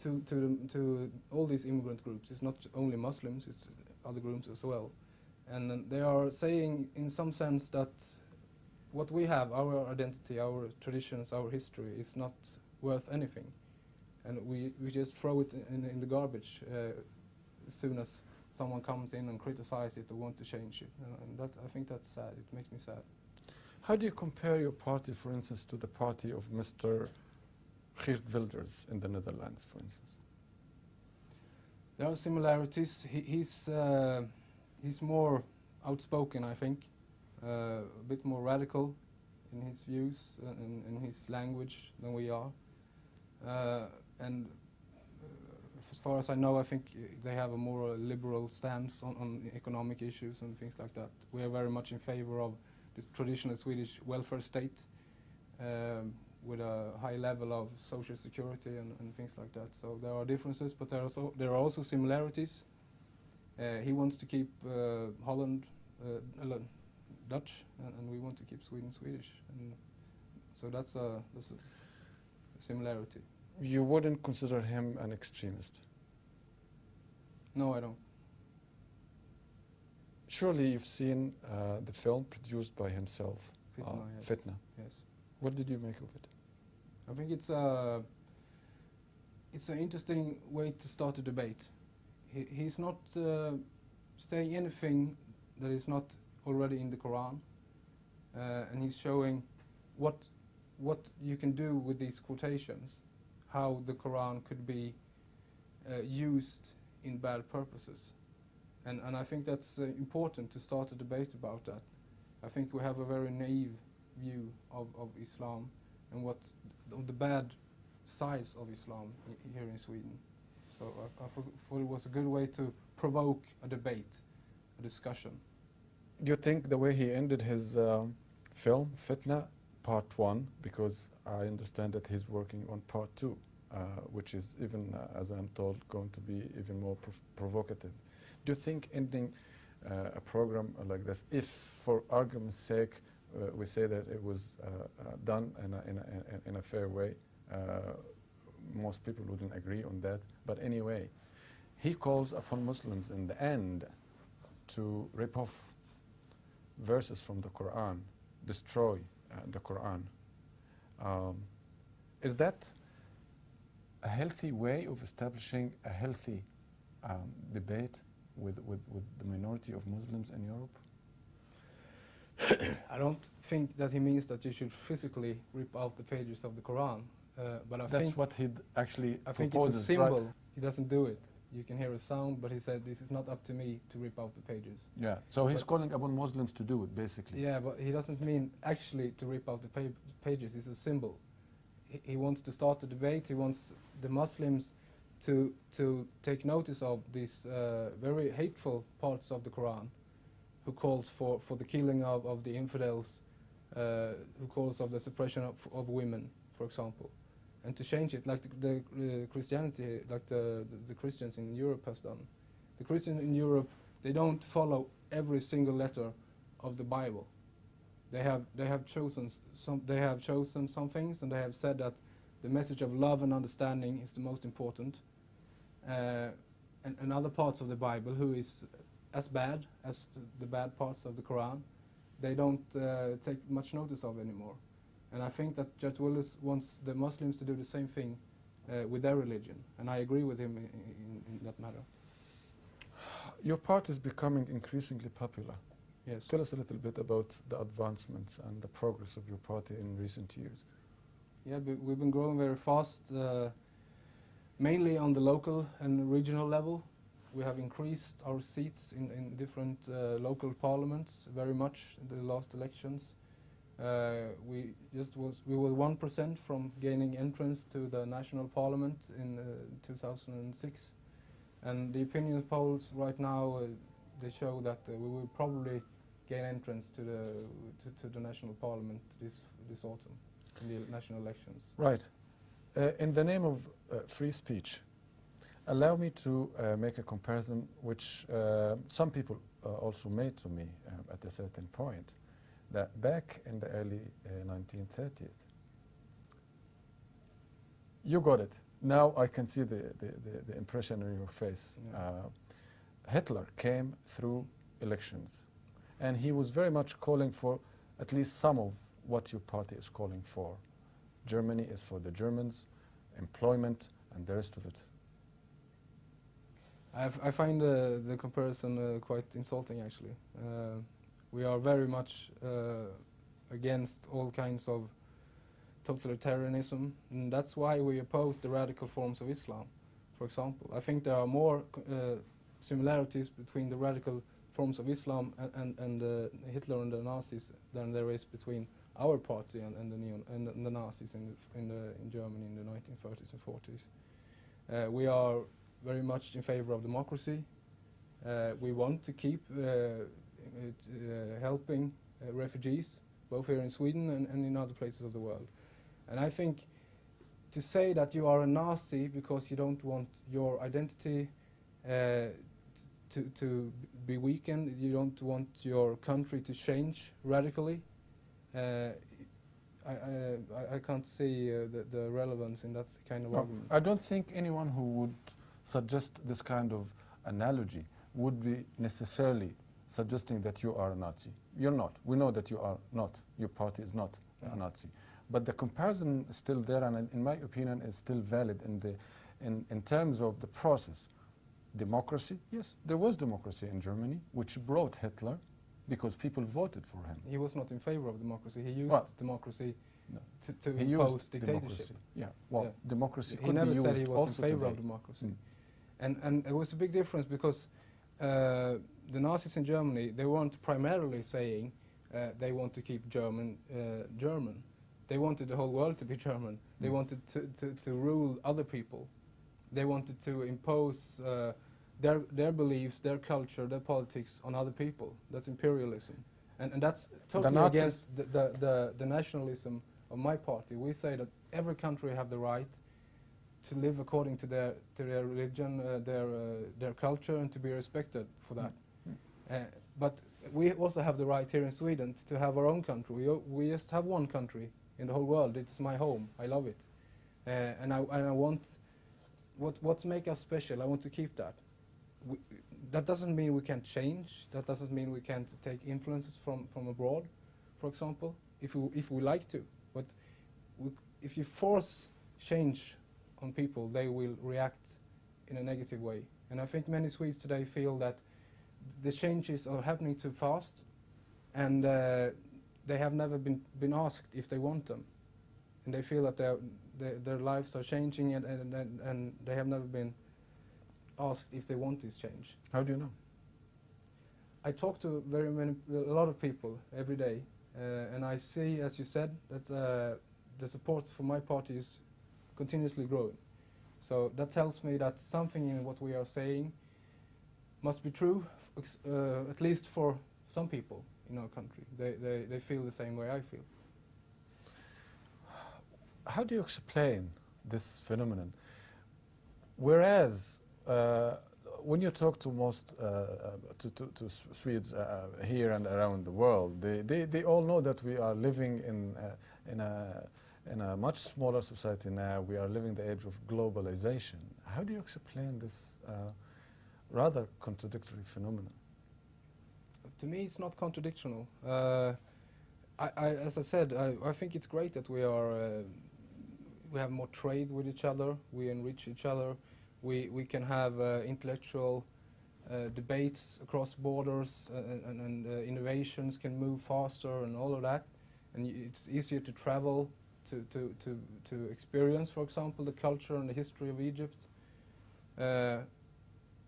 to all these immigrant groups. It's not only Muslims, it's other groups as well. And they are saying in some sense that what we have, our identity, our traditions, our history, is not worth anything. And we just throw it in the garbage as soon as someone comes in and criticizes it or want to change it. And that, I think that's sad. It makes me sad. How do you compare your party, for instance, to the party of Mr. Geert Wilders in the Netherlands, for instance? There are similarities. He's more outspoken, I think, a bit more radical in his views and in his language than we are. And as far as I know, I think they have a more liberal stance on economic issues and things like that. We are very much in favor of this traditional Swedish welfare state with a high level of social security and things like that. So there are differences, but there are also similarities. He wants to keep Holland Dutch, and we want to keep Sweden Swedish. And so that's a similarity. You wouldn't consider him an extremist? No, I don't. Surely you've seen the film produced by himself, Fitna, yes. Fitna. Yes. What did you make of it? I think it's an interesting way to start a debate. He's not saying anything that is not already in the Quran, and he's showing what you can do with these quotations, how the Quran could be used in bad purposes. And I think that's important to start a debate about that. I think we have a very naive view of Islam and of the bad sides of Islam here in Sweden. So I thought it was a good way to provoke a debate, a discussion. Do you think the way he ended his film, Fitna, Part 1, because I understand that he's working on Part 2, which is even, as I'm told, going to be even more provocative. Do you think ending a program like this, if for argument's sake we say that it was done in a fair way, most people wouldn't agree on that, but anyway, he calls upon Muslims in the end to rip off verses from the Quran, destroy the Quran. Is that a healthy way of establishing a healthy debate with the minority of Muslims in Europe? I don't think that he means that you should physically rip out the pages of the Quran, but That's what he actually I think proposes, it's a symbol. right? He doesn't do it. You can hear a sound, but he said, this is not up to me to rip out the pages. Yeah, so he's calling upon Muslims to do it, basically. Yeah, but he doesn't mean actually to rip out the pages. It's a symbol. He wants to start a debate. He wants the Muslims to take notice of these very hateful parts of the Quran, who calls for the killing of the infidels, who calls of the suppression of women, for example, and to change it like the Christianity, like the Christians in Europe has done. The Christians in Europe, they don't follow every single letter of the Bible. They have chosen some things, and they have said that the message of love and understanding is the most important. And other parts of the Bible, who is as bad as the bad parts of the Quran, they don't take much notice of anymore. And I think that Judge Willis wants the Muslims to do the same thing with their religion, and I agree with him in that matter. Your party is becoming increasingly popular. Yes. Tell us a little bit about the advancements and the progress of your party in recent years. Yeah, we've been growing very fast, mainly on the local and regional level. We have increased our seats in different local parliaments very much in the last elections. We were 1% from gaining entrance to the national parliament in 2006, and the opinion polls right now they show that we will probably gain entrance to the national parliament this autumn in the national elections. Right. In the name of free speech, allow me to make a comparison which some people also made to me at a certain point, that back in the early 1930s, You got it. Now I can see the impression on your face. Yeah. Hitler came through elections, and he was very much calling for at least some of what your party is calling for. Germany is for the Germans, employment, and the rest of it. I find the comparison quite insulting, actually. We are very much against all kinds of totalitarianism, and that's why we oppose the radical forms of Islam, for example. I think there are more similarities between the radical forms of Islam and Hitler and the Nazis than there is between our party and the Nazis in Germany in the 1930s and 40s. We are very much in favor of democracy. We want to keep helping refugees, both here in Sweden and in other places of the world. And I think to say that you are a Nazi because you don't want your identity to be weakened, you don't want your country to change radically, I can't see the relevance in that kind of argument. I don't think anyone who would suggest this kind of analogy would be necessarily suggesting that you are a Nazi. You're not. We know that you are not. Your party is not a Nazi. But the comparison is still there, and in my opinion is still valid in terms of the process. Democracy, yes, there was democracy in Germany, which brought Hitler because people voted for him. He was not in favor of democracy. He used democracy to impose dictatorship. Yeah, well, democracy could he never be used said he was also in favor today. of democracy. And it was a big difference because the Nazis in Germany, they weren't primarily saying they want to keep German. They wanted the whole world to be German. They wanted to rule other people. They wanted to impose their beliefs, their culture, their politics on other people. That's imperialism. And that's totally against the nationalism of my party. We say that every country have the right to live according to their religion, their culture, and to be respected for that. But we also have the right here in Sweden to have our own country. We just have one country in the whole world. It is my home. I love it. And I want what makes us special. I want to keep that. That doesn't mean we can't change. That doesn't mean we can't take influences from abroad, for example, if we like to. But if you force change on people, they will react in a negative way. And I think many Swedes today feel that the changes are happening too fast, and they have never been asked if they want them. And they feel that their lives are changing, and they have never been asked if they want this change. How do you know? I talk to a lot of people every day, and I see, as you said, that the support for my party is continuously growing. So that tells me that something in what we are saying must be true, at least for some people in our country. They feel the same way I feel. How do you explain this phenomenon? Whereas when you talk to most to Swedes here and around the world, they all know that we are living in a much smaller society now. We are living the age of globalization. How do you explain this rather contradictory phenomenon? To me, it's not contradictional. As I said, I think it's great that we have more trade with each other. We enrich each other. We can have intellectual debates across borders, and innovations can move faster and all of that. And it's easier to travel to experience, for example, the culture and the history of Egypt.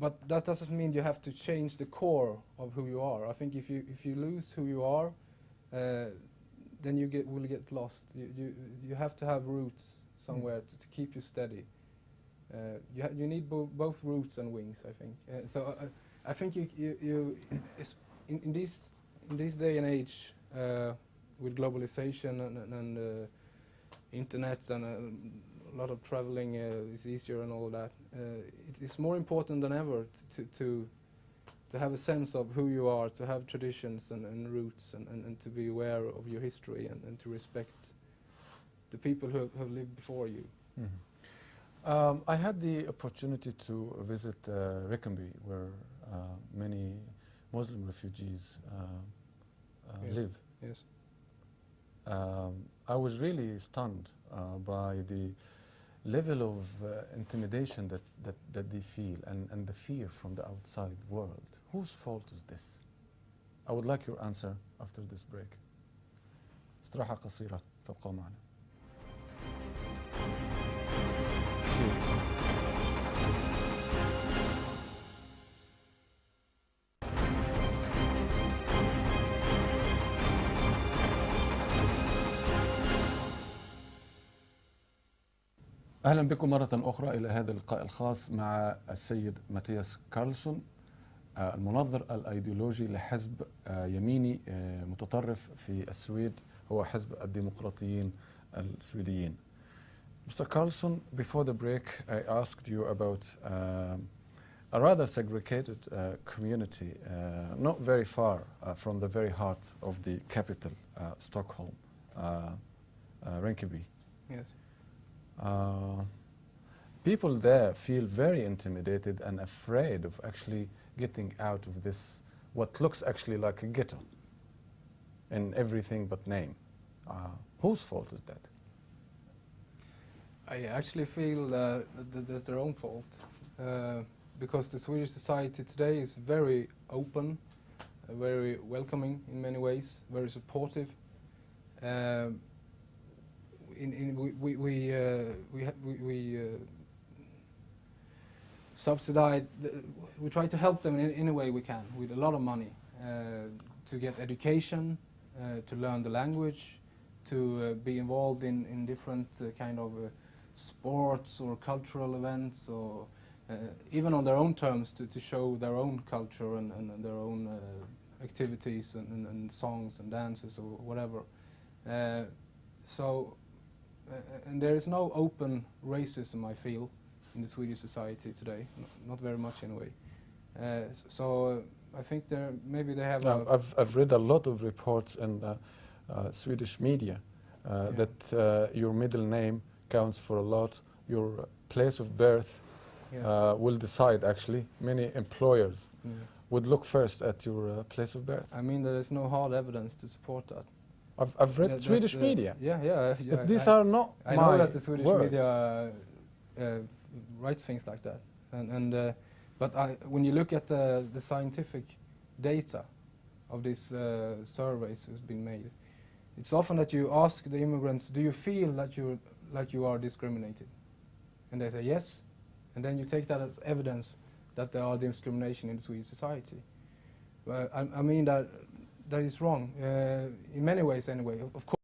But that doesn't mean you have to change the core of who you are. I think if you lose who you are, then you will get lost. You have to have roots somewhere to keep you steady. You need both roots and wings, I think. So I think in this day and age, with globalization and internet and a lot of traveling is easier and all that, it's more important than ever to have a sense of who you are, to have traditions and roots, and to be aware of your history, and to respect the people who have lived before you. Mm-hmm. I had the opportunity to visit Rickenby, where many Muslim refugees Yes. live. Yes. I was really stunned by the level of intimidation that they feel and the fear from the outside world. Whose fault is this? I would like your answer after this break. استراحة قصيرة فابقوا معنا. أهلا بكم مرة أخرى إلى هذا اللقاء الخاص مع السيد ماتياس كارلسون، المنظر الأيديولوجي لحزب يميني متطرف في السويد، هو حزب الديمقراطيين السويديين. Mr. Karlsson, before the break I asked you about a rather segregated community not very far from the very heart of the capital, Stockholm, Rinkeby. Yes. People there feel very intimidated and afraid of actually getting out of this, what looks actually like a ghetto in everything but name. Whose fault is that? I actually feel that that's their own fault, because the Swedish society today is very open, very welcoming in many ways, very supportive. We subsidize. We try to help them in a way we can with a lot of money to get education, to learn the language, to be involved in different kind of sports or cultural events, or even on their own terms to show their own culture and their own activities and songs and dances or whatever. And there is no open racism, I feel, in the Swedish society today. Not very much anyway. I think maybe they have. I've read a lot of reports in Swedish media that your middle name counts for a lot. Your place of birth will decide, actually. Many employers would look first at your place of birth. I mean, there is no hard evidence to support that. I've read Swedish media. Yeah. These are not I my know that the Swedish words. media writes things like that. But when you look at the scientific data of these surveys that's been made, it's often that you ask the immigrants, do you feel that you are discriminated? And they say yes, and then you take that as evidence that there are discrimination in the Swedish society. I mean that is wrong in many ways anyway. Of course.